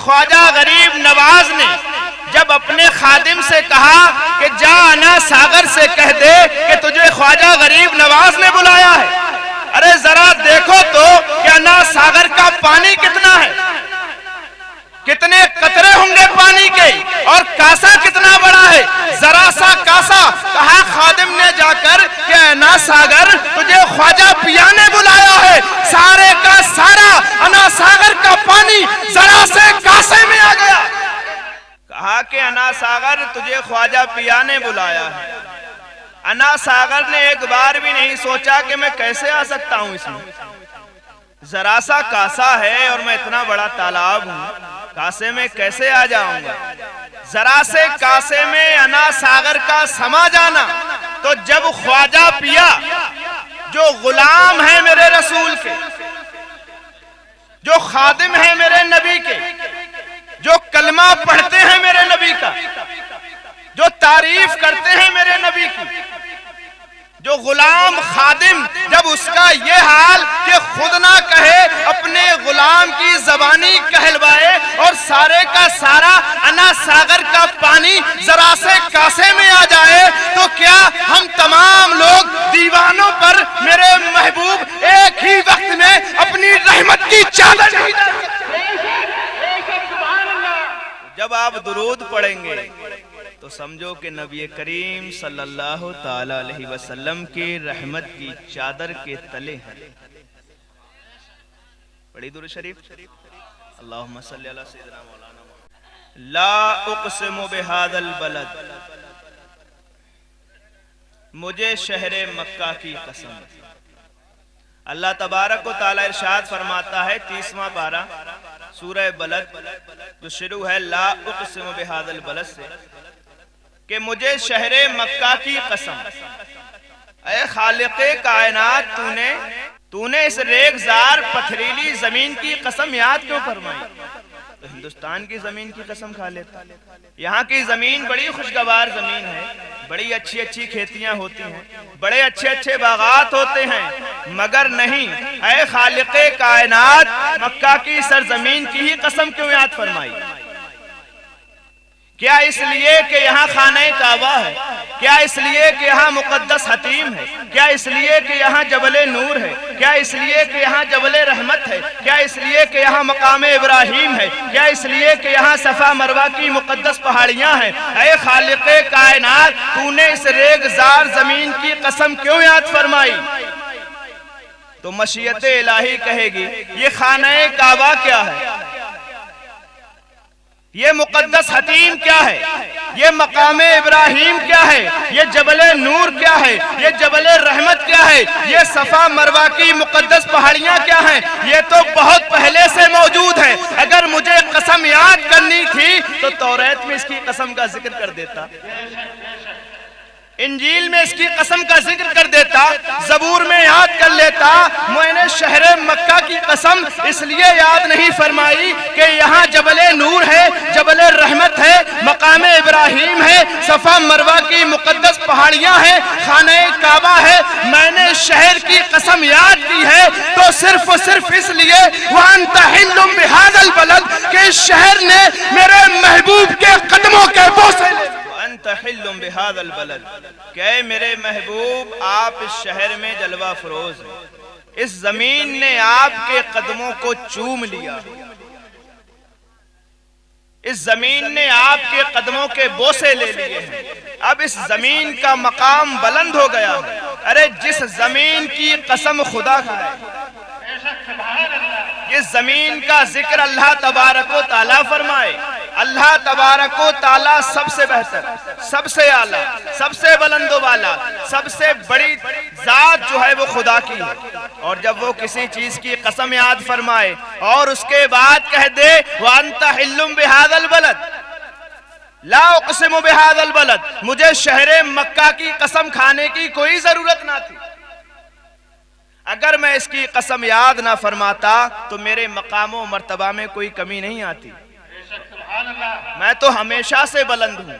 ख्वाजा गरीब नवाज ने जब अपने खादिम से कहा कि जा अना सागर से कह दे कि तुझे ख्वाजा गरीब नवाज ने बुलाया है। अरे जरा देखो तो कि अना सागर का पानी कितना है, कितने कतरे होंगे पानी के, और कासा कितना बड़ा है, जरा सा कासा। कहा खादिम ने जाकर कि अना सागर तुझे ख्वाजा पिया ने बुलाया है। सारे का सारा अना सागर का पानी जरा से कासे में आ गया। कहा कि अना सागर तुझे ख्वाजा पिया ने बुलाया है। अना सागर ने एक बार भी नहीं सोचा कि मैं कैसे आ सकता हूं इसमें, जरा सा कासा है और मैं इतना बड़ा तालाब हूं, कासे में कैसे आ जाऊंगा। जरा से कासे में अना सागर का समा जाना। तो जब ख्वाजा पिया जो गुलाम है मेरे रसूल के, जो खादिम है मेरे नबी के, जो कलमा पढ़ते हैं मेरे नबी का, जो तारीफ करते हैं मेरे नबी की, जो गुलाम खादिम, जब उसका ये हाल कि खुद ना कहे अपने गुलाम की जबानी कहलवाए और सारे का सारा अना सागर का पानी जरा से कासे में आ जाए, तो क्या हम तमाम लोग दीवानों पर मेरे महबूब एक ही वक्त में अपनी रहमत की चादर नहीं डाल सकते। जब आप दुरूद पढ़ेंगे तो समझो कि नबी करीम सल्लल्लाहु ताला अलैहि वसल्लम की रहमत की चादर के तले हैं। पढ़ी दुरूद शरीफ। अल्लाहुम्मा सल्ली अला सय्यिदिना मौलाना। ला उक़सिमु बिहादल बलद, मुझे शहरे मक्का की कसम। अल्लाह तबारक व तआला इरशाद फरमाता है 30वां पारा सूरह बलद जो शुरू है ला उक़सिमु बिहादल बलद से, कि मुझे शहरे मक्का की कसम। ऐ खालिक़े कायनात, तूने इस रेगजार पथरीली जमीन की कसम याद क्यों फरमाई? तो हिंदुस्तान की जमीन की कसम खा लेता। यहाँ की जमीन बड़ी खुशगवार जमीन है, बड़ी अच्छी अच्छी खेतियां होती हैं, बड़े अच्छे अच्छे बागात होते हैं, मगर नहीं, ऐ खालिक़े कायनात मक्का की सरजमीन की ही कसम क्यों याद फरमाई? क्या इसलिए कि यहाँ खाने काबा है? क्या इसलिए कि यहाँ मुकद्दस हतीम है? क्या इसलिए कि यहाँ जबले नूर है? क्या इसलिए कि यहाँ जबले रहमत है? क्या इसलिए कि यहाँ मकाम इब्राहिम है? क्या इसलिए कि यहाँ सफा मरवा की मुकद्दस पहाड़ियाँ हैं? ऐ खालिक़े कायनात, तूने इस रेगजार जमीन की कसम क्यों याद फरमाई? तो मशीयत इलाही कहेगी ये खाने काबा क्या है, ये मुकद्दस हतीम क्या है, ये मकामे इब्राहिम क्या है, ये जबले नूर क्या है, ये जबले रहमत क्या है, ये सफा मरवा की मुकद्दस पहाड़ियां क्या हैं? ये तो बहुत पहले से मौजूद है। अगर मुझे कसम याद करनी थी तो तौरात में इसकी कसम का जिक्र कर देता, इंजील में इसकी कसम का जिक्र कर देता, ज़बूर में याद कर लेता। मैंने शहरे मक्का की कसम इसलिए याद नहीं फरमाई कि यहाँ जबले नूर है, जबले रहमत है, मकाम इब्राहिम है, सफा मरवा की मुकद्दस पहाड़ियाँ हैं, खाने काबा है। मैंने शहर की कसम याद की है तो सिर्फ और सिर्फ इसलिए वअन्ता हिल्लुम बिहाज़ल बलद के शहर ने मेरे महबूब के कदमों के बोसे बिहादल बलद, क्या मेरे महबूब आप इस शहर में जलवा फरोज हैं, इस जमीन ने आपके कदमों को चूम लिया, इस जमीन ने आपके कदमों के बोसे ले लिए हैं। अब इस जमीन का मकाम बुलंद हो गया है। अरे जिस जमीन की कसम खुदा का है, इस जमीन का जिक्र अल्लाह तबारक व तआला फरमाए। अल्लाह तबारक व तआला सबसे बेहतर, सबसे आला, सबसे बुलंद वाला, सबसे बड़ी जात जो है वो खुदा की है। और जब वो किसी चीज की कसम याद फरमाए और उसके बाद कह दे वअन्ता हिल्लुम बिहाज़ल बलद, ला उक़सिमु बिहाज़ल बलद, मुझे शहरे मक्का की कसम खाने की कोई जरूरत ना थी। अगर मैं इसकी कसम याद ना फरमाता तो मेरे मकामो मर्तबा में कोई कमी नहीं आती। मैं तो हमेशा से बुलंद हूँ,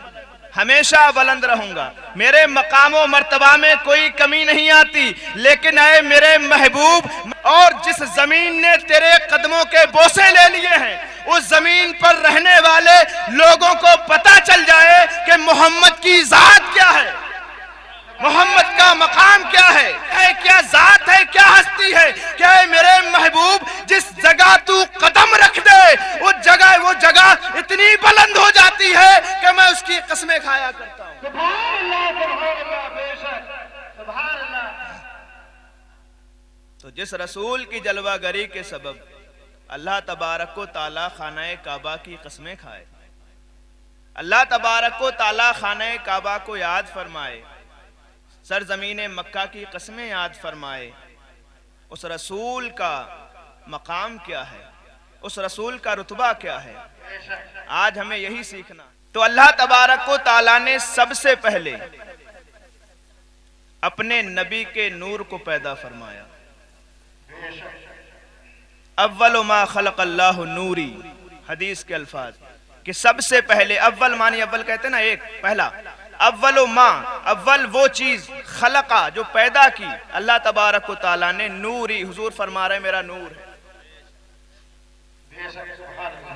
हमेशा बुलंद रहूंगा, मेरे मकामो मर्तबा में कोई कमी नहीं आती। लेकिन ऐ मेरे महबूब, और जिस जमीन ने तेरे कदमों के बोसे ले लिए हैं उस जमीन पर रहने वाले लोगों को पता चल जाए कि मोहम्मद की जात क्या है, मोहम्मद का मकाम क्या है, क्या जात है, क्या हस्ती है। क्या है मेरे महबूब, जिस जगह तू कदम रख दे वो जगह इतनी बुलंद हो जाती है कि मैं उसकी कसमें खाया करता हूं। तो जिस रसूल की जलवागरी के सबब अल्लाह तबारक व ताला खाना काबा की कसमें खाए, अल्लाह तबारक व ताला खाना काबा को याद फरमाए, सरजमीन मक्का की कसमें याद फरमाए, उस रसूल का मकाम क्या है, उस रसूल का रुतबा क्या है, आज हमें यही सीखना। तो अल्लाह तबारक व ताला ने सबसे पहले अपने नबी के नूर को पैदा फरमाया। अव्वल मा खलक़ल्लाहु नूरी, हदीस के अल्फाज कि सबसे पहले, अव्वल मानी अव्वल कहते ना एक पहला, अव्वल मा, अव्वल वो चीज, खलका जो पैदा की अल्लाह तबारक व ताला ने, नूरी हुजूर फरमा रहे मेरा नूर है।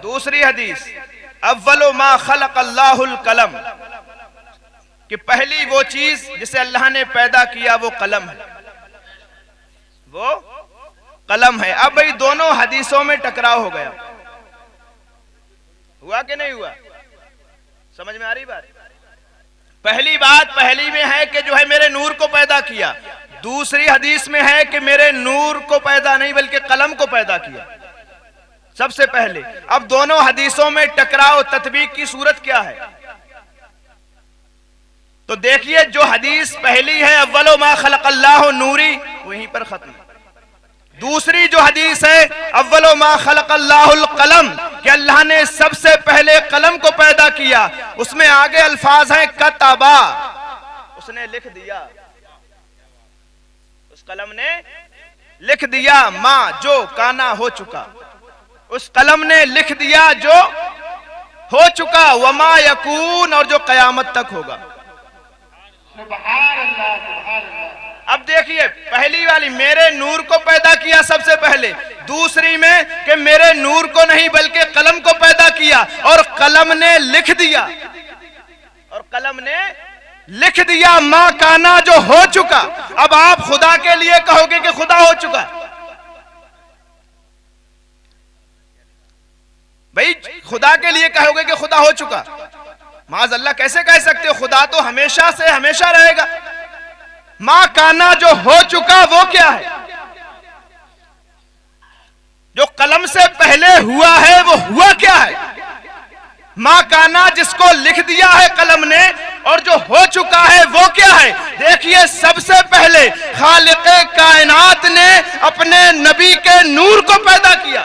दूसरी हदीस अव्वल मा खलक़ल्लाहुल कलम कि पहली वो चीज जिसे अल्लाह ने पैदा किया वो कलम है, वो कलम है। अब भाई दोनों हदीसों में टकराव हो गया, हुआ कि नहीं हुआ, समझ में आ रही बात। पहली बात पहली में है कि जो है मेरे नूर को पैदा किया, दूसरी हदीस में है कि मेरे नूर को पैदा नहीं बल्कि कलम को पैदा किया सबसे पहले। अब दोनों हदीसों में टकराव, तत्बीक की सूरत क्या है। तो देखिए जो हदीस पहली है अव्वलो मा खलक़ल्लाहु नूरी, वहीं पर खत्म। दूसरी जो हदीस है अव्वलो मा खलक़ल्लाहुल कलम कि अल्लाह ने सबसे पहले कलम को पैदा किया, उसमें आगे अल्फाज हैं कतबा, उसने लिख दिया, उस कलम ने लिख दिया, मां जो काना हो चुका, उस कलम ने लिख दिया जो हो चुका, वमा यकून और जो कयामत तक होगा। अब देखिए पहली वाली मेरे नूर को पैदा किया सबसे पहले, दूसरी में कि मेरे नूर को नहीं बल्कि कलम को पैदा किया और कलम ने लिख दिया, और कलम ने लिख दिया मां काना जो हो चुका। अब आप खुदा के लिए कहोगे कि खुदा हो चुका, भाई खुदा के लिए कहोगे कि खुदा हो चुका, माज़ अल्लाह कैसे कह सकते हो, खुदा तो हमेशा से हमेशा रहेगा। मां काना जो हो चुका वो क्या है, जो कलम से पहले हुआ है वो हुआ क्या है। मां काना जिसको लिख दिया है कलम ने और जो हो चुका है वो क्या है। देखिए सबसे पहले खालिक़े कायनात ने अपने नबी के नूर को पैदा किया,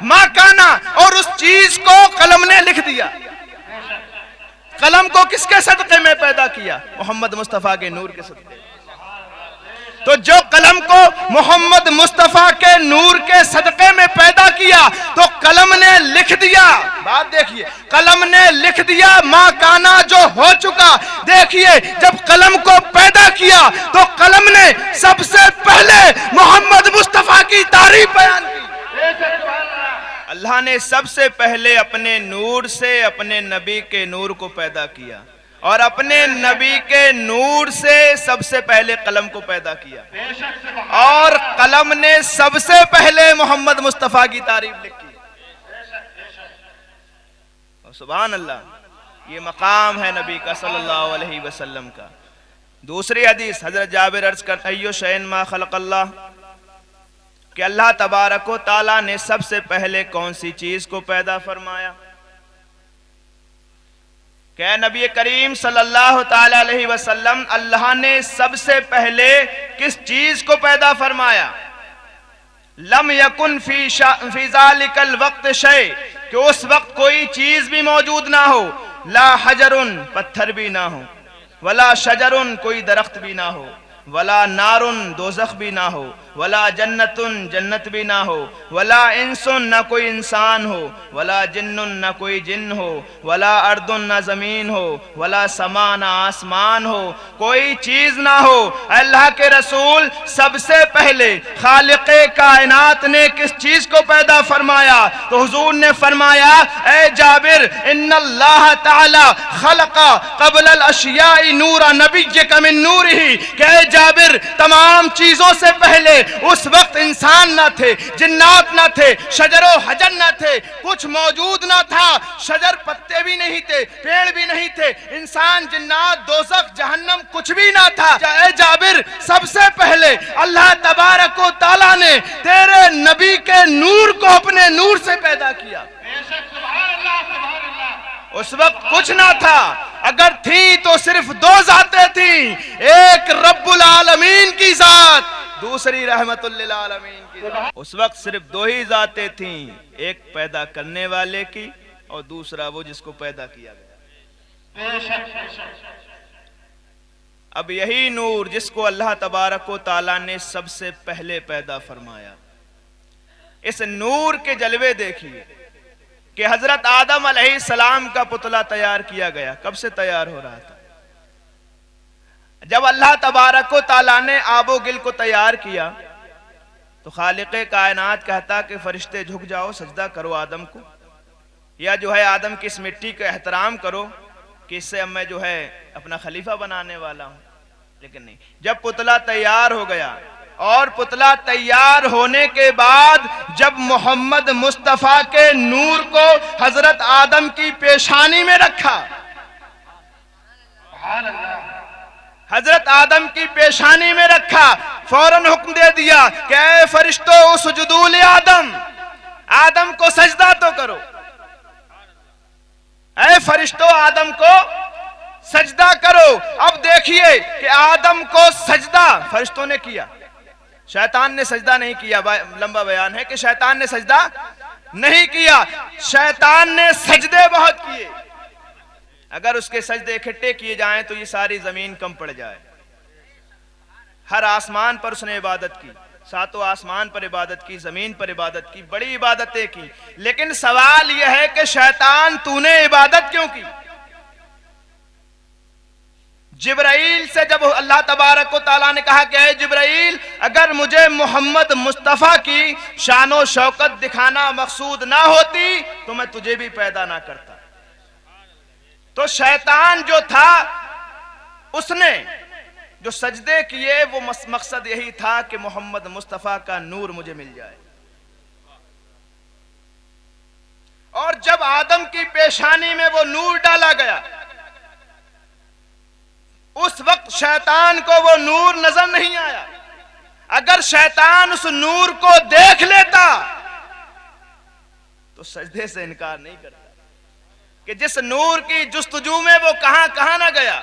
मां काना, और उस चीज को कलम ने लिख दिया। कलम को किसके सदक़े में पैदा किया, मोहम्मद मुस्तफा के नूर के सदक़े। तो जो कलम को मोहम्मद मुस्तफा के नूर के सदक़े में पैदा किया तो कलम ने लिख दिया। बात देखिए, कलम ने लिख दिया मां काना जो हो चुका। देखिए जब कलम को पैदा किया तो कलम ने सबसे पहले मोहम्मद मुस्तफा की तारीफ बयान की। अल्लाह ने सबसे पहले अपने नूर से अपने नबी के नूर को पैदा किया और अपने नबी के नूर से सबसे पहले कलम को पैदा किया और कलम ने सबसे पहले मोहम्मद मुस्तफा की तारीफ लिखी। सुभान अल्लाह, ये मकाम है नबी का सल्लल्लाहु अलैहि वसल्लम का। दूसरी हदीस हजरत जाबिर अर्ज करते अय्यो शैन मा खलक़ल्लाह कि अल्लाह तबारक व ताला ने सबसे पहले कौन सी चीज को पैदा फरमाया। क्या नबी करीम सल्लल्लाहु ताला अलैहि वसल्लम अल्लाह ने सबसे पहले किस चीज को पैदा फरमाया। लम यकुन फी ज़ालिकल वक्त शै, कि उस वक्त कोई चीज भी मौजूद ना हो। ला हजरुन, पत्थर भी ना हो, वला शजरुन, कोई दरख्त भी ना हो, वला नारुन, दोज़ख भी ना हो, वला जन्नतुन जन्नत भी ना हो, वला इंसुन न कोई इंसान हो, वला जिन्नुन न कोई जिन हो, वला अर्दुन न जमीन हो, वला समा न आसमान हो, कोई चीज ना हो। अल्लाह के रसूल सबसे पहले खालिक़े कायनात ने किस चीज को पैदा फरमाया? तो हुजूर ने फरमाया, ए जाबिर इन्नल्लाह ताला खलक़ा क़ब्लल अशियाई नूरा नबिय्यका मिन नूरिही, कि जाबिर तमाम चीजों से पहले उस वक्त इंसान न थे, जिन्नात न थे, शजरो हजर न थे, कुछ मौजूद न था, शजर पत्ते भी नहीं थे, पेड़ भी नहीं थे, इंसान जिन्नात दोज़ख जहन्नम कुछ भी ना था। ए जाबिर सबसे पहले अल्लाह तबारक व तआला ने तेरे नबी के नूर को अपने नूर से पैदा किया। उस वक्त कुछ ना था, अगर थी तो सिर्फ दो जातें थी, एक रब्बुल आलमीन की जात, दूसरी रहमतुल लिल आलमीन की जात। उस वक्त सिर्फ दो ही जातें थी, एक पैदा करने वाले की और दूसरा वो जिसको पैदा किया गया। अब यही नूर जिसको अल्लाह तबारक व तआला ने सबसे पहले पैदा फरमाया, इस नूर के जलवे देखिए कि हजरत आदम अलैहिस्सलाम का पुतला तैयार किया गया। कब से तैयार हो रहा था? जब अल्लाह तबारक व तआला ने आबो गिल को तैयार किया तो खालिक़े कायनात कहता कि फरिश्ते झुक जाओ, सजदा करो आदम को, या जो है आदम की इस मिट्टी का एहतराम करो कि इससे अब मैं जो है अपना खलीफा बनाने वाला हूं। लेकिन नहीं, जब पुतला तैयार हो गया और पुतला तैयार होने के बाद जब मोहम्मद मुस्तफा के नूर को हजरत आदम की पेशानी में रखा, हजरत आदम की पेशानी में रखा, फौरन हुक्म दे दिया कि ऐ फरिश्तों उसजुदू ले आदम, आदम को सजदा तो करो, ऐ फरिश्तों आदम को सजदा करो। अब देखिए कि आदम को सजदा फरिश्तों ने किया, शैतान ने सजदा नहीं किया। लंबा बयान है कि शैतान ने सजदा नहीं किया, शैतान ने सजदे बहुत किए। अगर उसके सजदे इकट्ठे किए जाएं तो ये सारी जमीन कम पड़ जाए। हर आसमान पर उसने इबादत की, सातों आसमान पर इबादत की, जमीन पर इबादत की, बड़ी इबादतें की। लेकिन सवाल यह है कि शैतान तूने इबादत क्यों की? जिब्राइल से जब अल्लाह तबारक व तआला ने कहा कि ऐ जिब्राइल, अगर मुझे मोहम्मद मुस्तफ़ा की शानो शौकत दिखाना मकसूद ना होती तो मैं तुझे भी पैदा ना करता। तो शैतान जो था उसने जो सजदे किए वो मकसद यही था कि मोहम्मद मुस्तफ़ा का नूर मुझे मिल जाए। और जब आदम की पेशानी में वो नूर डाला गया, उस वक्त शैतान को वो नूर नजर नहीं आया। अगर शैतान उस नूर को देख लेता तो सजदे से इनकार नहीं करता कि जिस नूर की जुस्तजू में वो कहां कहां ना गया,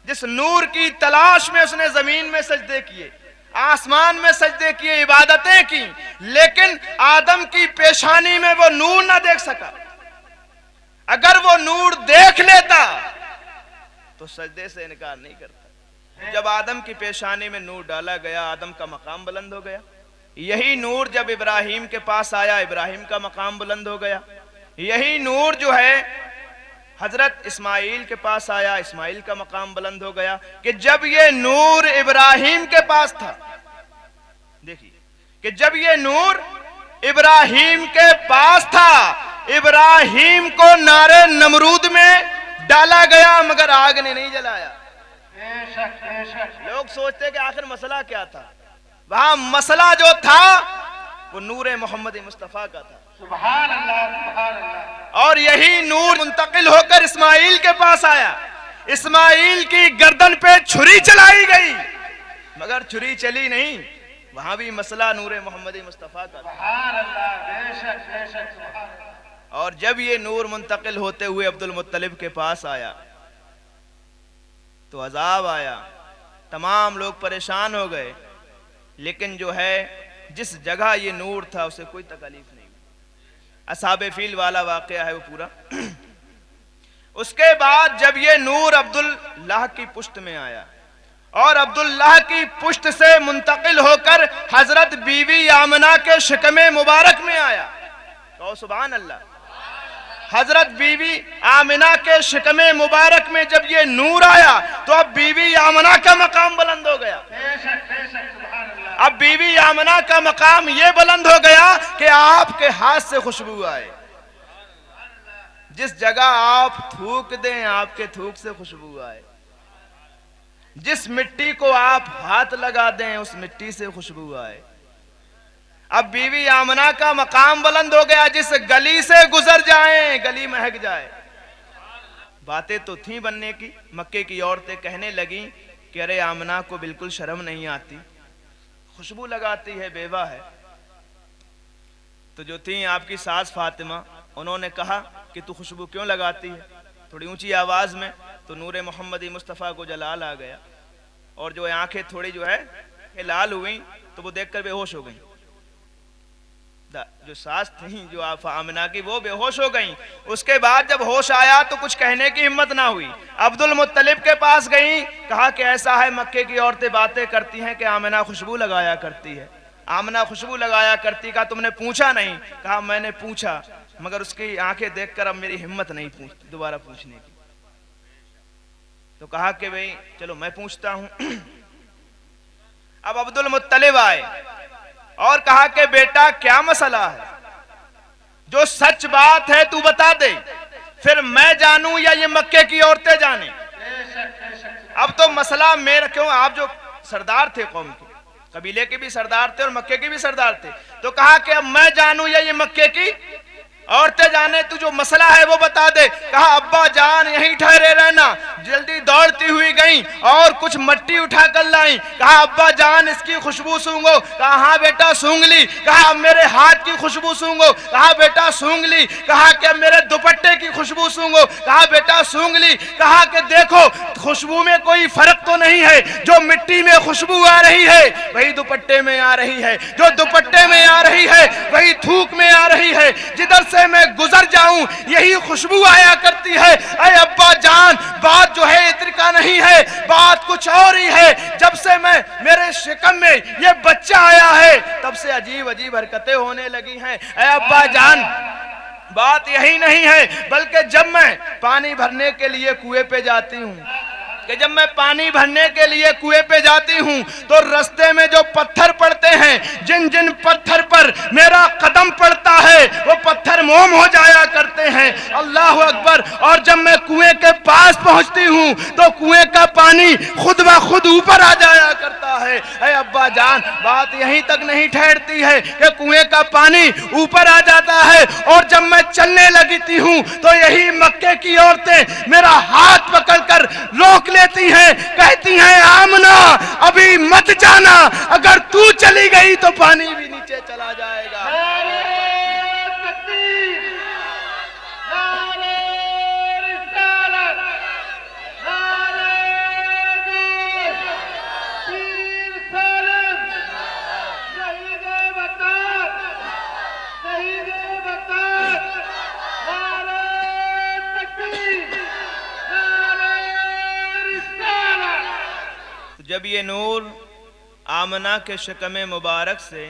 जिस नूर की तलाश में उसने जमीन में सजदे किए, आसमान में सजदे किए, इबादतें की, लेकिन आदम की पेशानी में वो नूर ना देख सका। अगर वो नूर देख लेता तो सजदे से इनकार नहीं करता। जब आदम की पेशानी में नूर डाला गया, आदम का मकाम बुलंद हो गया। यही नूर जब इब्राहिम के पास आया, इब्राहिम का मकाम बुलंद हो गया। यही नूर जो है हजरत इस्माइल के पास आया, इस्माइल का मकाम बुलंद हो गया। कि जब ये नूर इब्राहिम के पास था, देखिए कि जब ये नूर इब्राहिम के पास था, इब्राहिम को नारे नमरूद में डाला गया मगर आग ने नहीं जलाया। लोग सोचते कि आखिर मसला क्या था? वहां मसला जो था वो नूर मोहम्मद मुस्तफा का था। सुभान अल्लाह, सुभान अल्लाह। और यही नूर मुंतकिल होकर इस्माइल के पास आया। इस्माइल की गर्दन पे छुरी चलाई गई मगर छुरी चली नहीं, वहां भी मसला नूर मोहम्मद मुस्तफा का था। सुभान अल्लाह, बेशक बेशक, सुभान अल्लाह। और जब ये नूर मुंतकिल होते हुए अब्दुल मुत्तलिब के पास आया तो अजाब आया, तमाम लोग परेशान हो गए। लेकिन जो है जिस जगह ये नूर था उसे कोई तकलीफ नहीं। असहाबे फील वाला वाकया है वो पूरा। उसके बाद जब ये नूर अब्दुल्लाह की पुश्त में आया और अब्दुल्लाह की पुश्त से मुंतकिल होकर हजरत बीवी आमना के शिकमे मुबारक में आया। कहो सुभान अल्लाह। हजरत बीवी आमिना के शिकमे मुबारक में जब ये नूर आया तो अब बीवी आमना का मकाम बुलंद हो गया। अब बीवी आमना का मकाम ये बुलंद हो गया कि आपके हाथ से खुशबू आए। जिस जगह आप थूक दें आपके थूक से खुशबू आए। जिस मिट्टी को आप हाथ लगा दें उस मिट्टी से खुशबू आए। अब बीवी आमना का मकाम बुलंद हो गया, जिस गली से गुजर जाएं गली महक जाए। बातें तो थी बनने की। मक्के की औरतें कहने लगी कि अरे आमना को बिल्कुल शर्म नहीं आती, खुशबू लगाती है, बेवा है। तो जो थी आपकी सास फातिमा, उन्होंने कहा कि तू खुशबू क्यों लगाती है, थोड़ी ऊंची आवाज में। तो नूरे मोहम्मदी मुस्तफ़ा को जलाल आ गया और जो आंखें थोड़ी जो है लाल हुई तो वो देखकर बेहोश हो गई। जो सास थी जो आमिना की वो बेहोश हो गई। उसके बाद जब होश आया तो कुछ कहने की हिम्मत ना हुई। अब्दुल मुत्तलिब के पास गई, कहा कि ऐसा है मक्के की औरतें बातें करती हैं कि आमिना खुशबू लगाया करती है, आमिना खुशबू लगाया करती। कहा तुमने पूछा नहीं? कहा मैंने पूछा मगर उसकी आंखें देखकर अब मेरी हिम्मत नहीं दोबारा पूछने की। तो कहा कि भाई चलो मैं पूछता हूं। अब अब्दुल मुत्तलिब आए और कहा कि बेटा क्या मसला है, जो सच बात है तू बता दे, फिर मैं जानूं या ये मक्के की औरतें जाने। अब तो मसला मेरा क्यों, आप जो सरदार थे कौम के, कबीले के भी सरदार थे और मक्के के भी सरदार थे, तो कहा कि अब मैं जानूं या ये मक्के की औरतें जाने, तू जो मसला है वो बता दे। कहा अब्बा जान यहीं ठहरे रहना। जल्दी दौड़ती हुई गई और कुछ मट्टी उठा कर लाई। कहा अब्बा जान इसकी खुशबू सूंघो। कहा हाँ बेटा सूंघ ली। कहा अब मेरे हाथ की खुशबू सूंघो। कहा बेटा सूंघ ली। कहा कि मेरे दुपट्टे की खुशबू सूंघो। कहा बेटा सूंघ ली। कहा कि देखो खुशबू में कोई फर्क तो नहीं है, जो मिट्टी में खुशबू आ रही है वही दुपट्टे में आ रही है, जो दुपट्टे में आ रही है वही थूक में आ रही है, जिधर से मैं गुजर जाऊं यही खुशबू आया करती है। अरे अब्बा जान बात जो है इत्र का नहीं है, बात कुछ और ही है। जब से मैं मेरे शिकम में ये बच्चा आया है तब से अजीब अजीब हरकतें होने लगी हैं। अरे अब्बा जान बात यही नहीं है, बल्कि जब मैं पानी भरने के लिए कुएं पे जाती हूँ, कि जब मैं पानी भरने के लिए कुएं पे जाती हूँ तो रास्ते में जो पत्थर पड़ते हैं, जिन जिन पत्थर पर मेरा कदम पड़ता है वो पत्थर मोम हो जाया करते हैं। अल्लाह अकबर। और जब मैं कुएं के पास पहुंचती हूँ तो कुएं का पानी खुद ब खुद ऊपर आ जाया करता है। अरे अब्बा जान बात यहीं तक नहीं ठहरती है कि कुएं का पानी ऊपर आ जाता है, और जब मैं चलने लगती हूँ तो यही मक्के की औरतें मेरा हाथ पकड़कर रोक लेती हैं, कहती हैं आमना अभी मत जाना, अगर तू चली गई तो पानी भी नीचे चला जाएगा। जब ये नूर आमना के शिकमे मुबारक से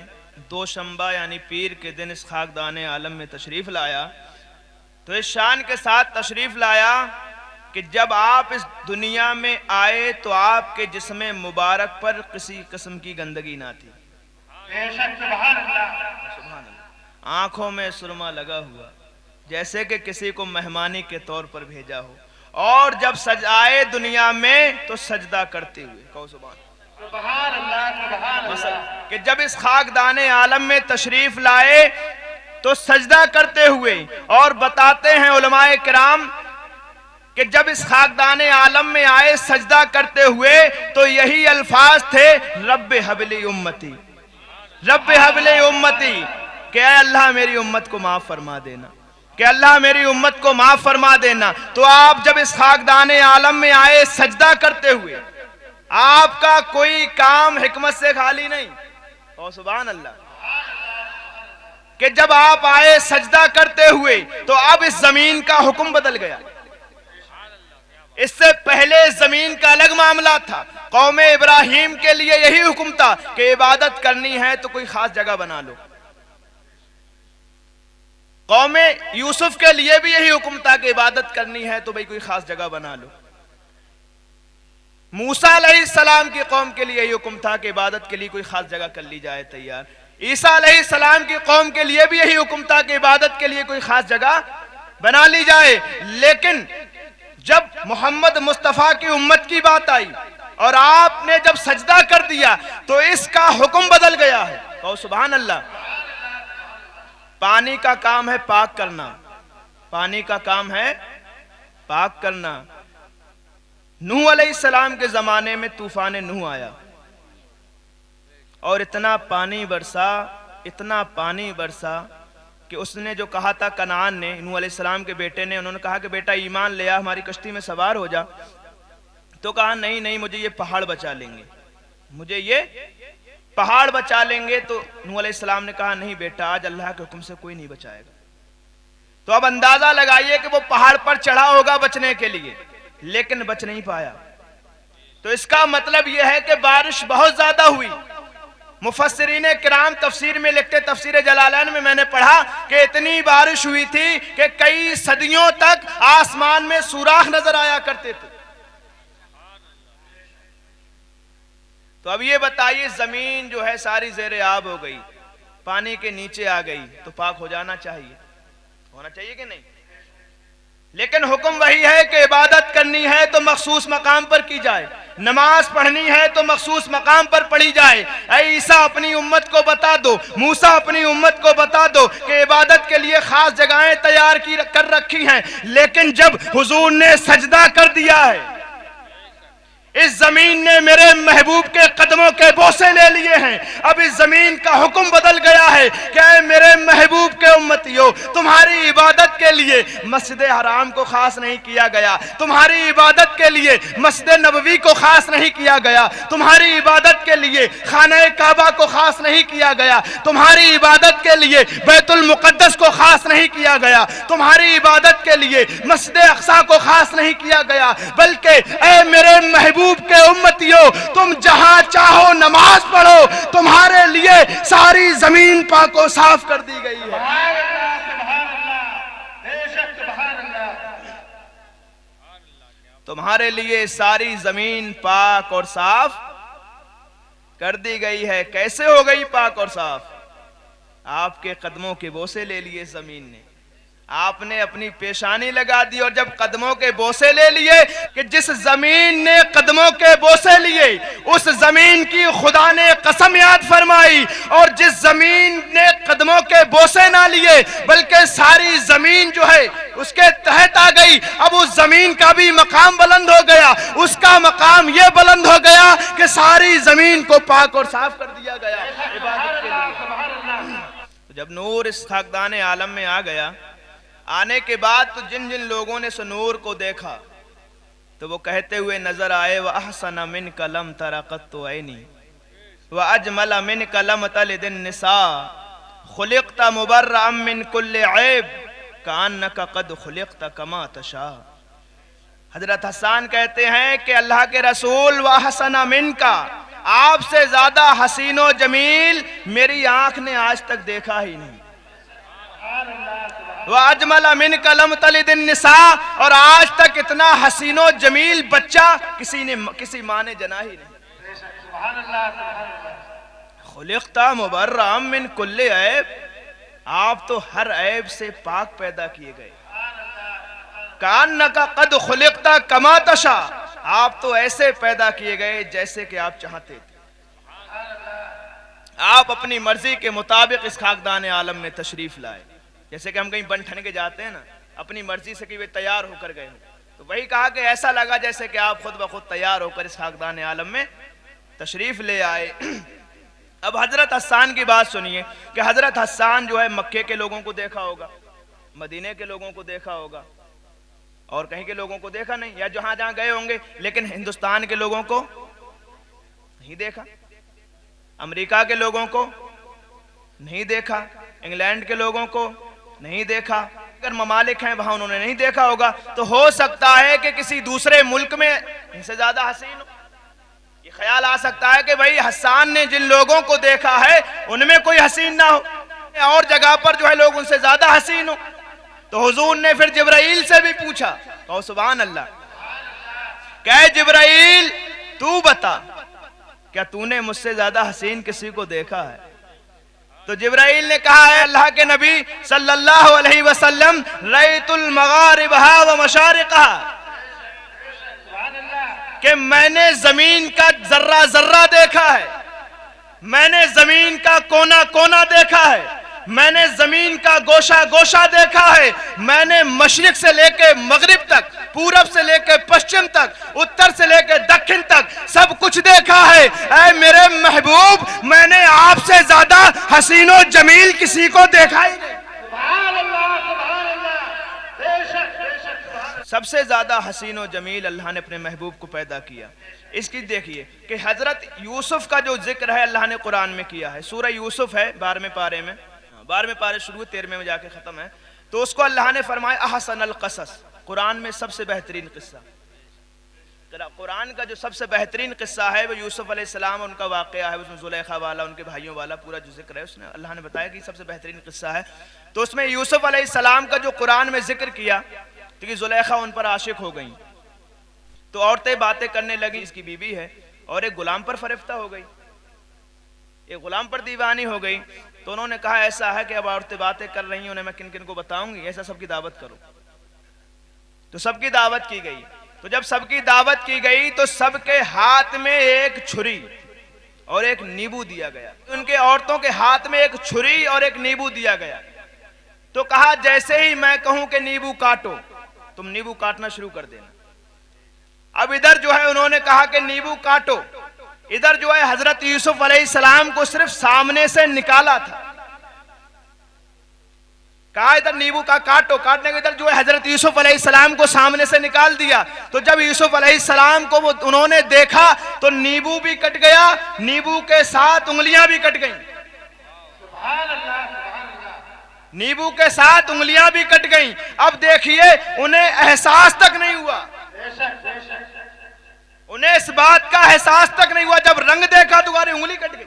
दोशंबा यानी पीर के दिन इस खाकदाने आलम में तशरीफ लाया, तो इस शान के साथ तशरीफ लाया कि जब आप इस दुनिया में आए तो आपके जिस्म मुबारक पर किसी किस्म की गंदगी ना थी। सुभान अल्लाह। आंखों में सुरमा लगा हुआ, जैसे कि किसी को मेहमानी के तौर पर भेजा हो। और जब सजाए दुनिया में तो सजदा करते हुए, कहो सुभान अल्लाह। कि जब इस खाकदाने आलम में तशरीफ लाए तो सजदा करते हुए। और बताते हैं उलमाए किराम कि जब इस खाकदाने आलम में आए सजदा करते हुए तो यही अल्फाज थे रब्बे हबली उम्मती, रब्बे हबली उम्मती, कि अल्लाह मेरी उम्मत को माफ फरमा देना, कि अल्लाह मेरी उम्मत को माफ फरमा देना। तो आप जब इस खाकदाने आलम में आए सजदा करते हुए, आपका कोई काम हिकमत से खाली नहीं। और सुभान अल्लाह। कि जब आप आए सजदा करते हुए तो अब इस जमीन का हुक्म बदल गया। इससे पहले जमीन का अलग मामला था। कौम इब्राहिम के लिए यही हुक्म था कि इबादत करनी है तो कोई खास जगह बना लो। कौम यूसुफ के लिए भी यही हुक्म था कि इबादत करनी है तो भाई कोई खास जगह बना लो। मूसा अलैहिस्सलाम की कौम के लिए यही हुक्म था कि इबादत के लिए कोई खास जगह कर ली जाए तैयार। ईसा अलैहिस्सलाम की कौम के लिए भी यही हुक्म था कि इबादत के लिए कोई खास जगह बना ली जाए। लेकिन जब मोहम्मद मुस्तफा की उम्मत की बात आई और आपने जब सजदा कर दिया तो इसका हुक्म बदल गया है। कहो सुभान अल्लाह। पानी का काम है पाक करना, पानी का काम है पाक करना। नूह अलैहिस्सलाम के जमाने में तूफान नूह आया और इतना पानी बरसा, इतना पानी बरसा कि उसने जो कहा था कनान ने, नूह अलैहिस्सलाम के बेटे ने, उन्होंने कहा कि बेटा ईमान ले आ, हमारी कश्ती में सवार हो जा। तो कहा नहीं नहीं, मुझे ये पहाड़ बचा लेंगे, मुझे ये पहाड़ बचा लेंगे। तो नूह अलैहिस्सलाम ने कहा नहीं बेटा, आज अल्लाह के हुक्म से कोई नहीं बचाएगा। तो अब अंदाजा लगाइए कि वो पहाड़ पर चढ़ा होगा बचने के लिए, लेकिन बच नहीं पाया। तो इसका मतलब यह है कि बारिश बहुत ज्यादा हुई। मुफस्सिरीन किराम तफसीर में लिखते, तफसीर जलालैन में मैंने पढ़ा कि इतनी बारिश हुई थी कि कई सदियों तक आसमान में सुराख नजर आया करते थे। तो अब ये बताइए, जमीन जो है सारी ज़ेरे आब हो गई, पानी के नीचे आ गई, तो पाक हो जाना चाहिए, होना चाहिए कि नहीं? लेकिन हुक्म वही है कि इबादत करनी है तो मखसूस मकाम पर की जाए, नमाज पढ़नी है तो मखसूस मकाम पर पढ़ी जाए। ऐ ईसा अपनी उम्मत को बता दो, मूसा अपनी उम्मत को बता दो कि इबादत के लिए खास जगहें तैयार कर रखी हैं। लेकिन जब हुजूर ने सजदा कर दिया है, इस जमीन ने मेरे महबूब के कदमों के बोसे ले लिए हैं। अब इस जमीन का हुक्म बदल गया है कि मेरे महबूब के उम्मतियों, तुम्हारी इबादत के लिए मस्जिद हराम को खास नहीं किया गया, तुम्हारी इबादत के लिए मस्जिद नबवी को खास नहीं किया गया, तुम्हारी इबादत के लिए खाने काबा को खास नहीं किया गया, तुम्हारी इबादत के लिए बैतुल मुकद्दस को खास नहीं किया गया, तुम्हारी इबादत के लिए मस्जिद अक्सा को खास नहीं किया गया, बल्कि ऐ मेरे महबूब के उम्मतियों, तुम जहां चाहो नमाज पढ़ो, तुम्हारे लिए सारी जमीन पाको साफ कर दी गई है। तुम्हारे लिए सारी जमीन पाक और साफ कर दी गई है। कैसे हो गई पाक और साफ? आपके कदमों के बोसे ले लिए जमीन ने, आपने अपनी पेशानी लगा दी। और जब कदमों के बोसे ले लिए, कि जिस जमीन ने कदमों के बोसे लिए उस जमीन की खुदा ने कसम याद फरमाई, और जिस जमीन ने कदमों के बोसे ना लिए बल्कि सारी जमीन जो है उसके तहत आ गई, अब उस जमीन का भी मकाम बुलंद हो गया। उसका मकाम यह बुलंद हो गया कि सारी जमीन को पाक और साफ कर दिया गया इबादत के लिए। जब नूर इस खाकदान आलम में आ गया, आने के बाद तो जिन जिन लोगों ने नूर को देखा तो वो कहते हुए नजर आए, व अहसन मिन कलम तरक़त ऐनी व अजमल मिन कलम तलिदिन निसा खुलिक़त मुबर्रअम मिन कुल्लि ऐब कान्नका क़द खुलिक़त कमा तशा। हजरत हसन कहते हैं कि अल्लाह के रसूल, व अहसन मिन का, आपसे ज्यादा हसीनो जमील मेरी आंख ने आज तक देखा ही नहीं। अजमल मिन कलम तलिदिन निसा, और आज तक इतना हसीनो जमील बच्चा किसी माँ ने जना ही नहीं। खुलिक़ता मुबर्रअम मिन कुल्लि ऐब, आप तो हर ऐब से पाक पैदा किए गए। कान्नका क़द खुलिक़ता कमा तशा, आप तो ऐसे पैदा किए गए जैसे कि आप चाहते थे। आप अपनी मर्जी के मुताबिक इस खाकदान आलम में तशरीफ लाए। जैसे कि हम कहीं बन ठन के जाते हैं ना, अपनी मर्जी से कि वे तैयार होकर गए हों, तो वही कहा कि ऐसा लगा जैसे कि आप खुद ब खुद तैयार होकर इस खाकदान आलम में तशरीफ ले आए। अब हजरत हसन की बात सुनिए कि हजरत हसन जो है मक्के के लोगों को देखा होगा, मदीने के लोगों को देखा होगा, और कहीं के लोगों को देखा नहीं, या जहां जहां गए होंगे, लेकिन हिंदुस्तान के लोगों को नहीं देखा, अमेरिका के लोगों को नहीं देखा, इंग्लैंड के लोगों को नहीं देखा, अगर ममालिक हैं वहां उन्होंने नहीं देखा होगा, तो हो सकता है कि किसी दूसरे मुल्क में इनसे ज्यादा हसीन हो। ये ख्याल आ सकता है कि भाई हसन ने जिन लोगों को देखा है उनमें कोई हसीन ना हो, और जगह पर जो है लोग उनसे ज्यादा हसीन हो। तो हुजूर ने फिर जिब्राइल से भी पूछा, कहो सुभान अल्लाह, कहे जिब्राइल तू बता, क्या तूने मुझसे ज्यादा हसीन किसी को देखा है? तो जिब्राइल ने कहा है अल्लाह के नबी सल्लल्लाहु अलैहि वसल्लम, रअयतुल मगारिबहा व मशारिकहा, कि मैंने जमीन का जर्रा जर्रा देखा है, मैंने जमीन का कोना कोना देखा है, मैंने जमीन का गोशा गोशा देखा है, मैंने मशरिक से लेकर मगरिब तक, पूरब से लेकर पश्चिम तक, उत्तर से लेकर दक्षिण तक सब कुछ देखा है। ऐ मेरे महबूब, मैंने आपसे ज्यादा हसीनो जमील किसी को देखा ही नहीं। सबसे ज्यादा हसीनो जमील अल्लाह ने अपने महबूब को पैदा किया। इसकी देखिए कि हजरत यूसुफ का जो जिक्र है अल्लाह ने कुरान में किया है। सूरह यूसुफ है 12वें पारे में, 12वें पारे शुरू 13वें में जाके खत्म है। तो उसको अल्लाह ने फरमाया अहसनल क़सस, कुरान में सबसे बेहतरीन किस्सा। कुरान का जो सबसे बेहतरीन किस्सा है वो यूसुफ अलैहिस्सलाम उनका वाक़या है, उसमें जुलेखा वाला, उनके भाइयों वाला पूरा जो जिक्र है उसने अल्लाह ने बताया कि सबसे बेहतरीन किस्सा है। तो उसमें यूसुफ अलैहिस्सलाम का जो कुरान में जिक्र किया, क्योंकि जुलेखा उन पर आशिक हो गई, तो औरतें बातें करने लगी, इसकी बीवी है, और एक गुलाम पर फरिफ्ता हो गई, एक गुलाम पर दीवानी हो गई। तो उन्होंने कहा ऐसा है कि अब औरतें बातें कर रही हैं, उन्हें मैं किन किन को बताऊंगी, ऐसा सबकी दावत करो। तो सबकी दावत की गई। तो जब सबकी दावत की गई तो सबके हाथ में एक छुरी और एक नींबू दिया गया। उनके औरतों के हाथ में एक छुरी और एक नींबू दिया गया। तो कहा जैसे ही मैं कहूं कि नींबू काटो, तुम नींबू काटना शुरू कर देना। अब इधर जो है उन्होंने कहा कि नींबू काटो, इधर जो है हजरत यूसुफ अलैहिस्सलाम को सिर्फ सामने से निकाला था, कहा इधर नींबू का काटो, काटने के इधर जो है हजरत यूसुफ अलैहिस्सलाम को सामने से निकाल दिया। तो जब यूसुफ अलैहिस्सलाम को वो उन्होंने देखा तो नींबू भी कट गया, नींबू के साथ उंगलियां भी कट गईं। नींबू के साथ उंगलियां भी कट गईं। अब देखिए उन्हें एहसास तक नहीं हुआ, उन्हें इस बात का एहसास तक नहीं हुआ, जब रंग देखा तो तुम्हारी उंगली कट गई।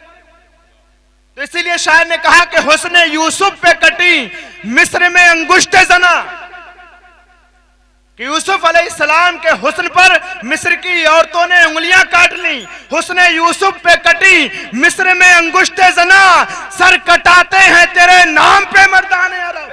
तो इसीलिए शायर ने कहा कि हुस्न यूसुफ पे कटी मिस्र में अंगुष्ठे जना, कि यूसुफ अलैहिस्सलाम के हुस्न पर मिस्र की औरतों ने उंगलियां काट ली। हुस्न यूसुफ पे कटी मिस्र में अंगुष्ठे जना, सर कटाते हैं तेरे नाम पे मर्दाने अरब।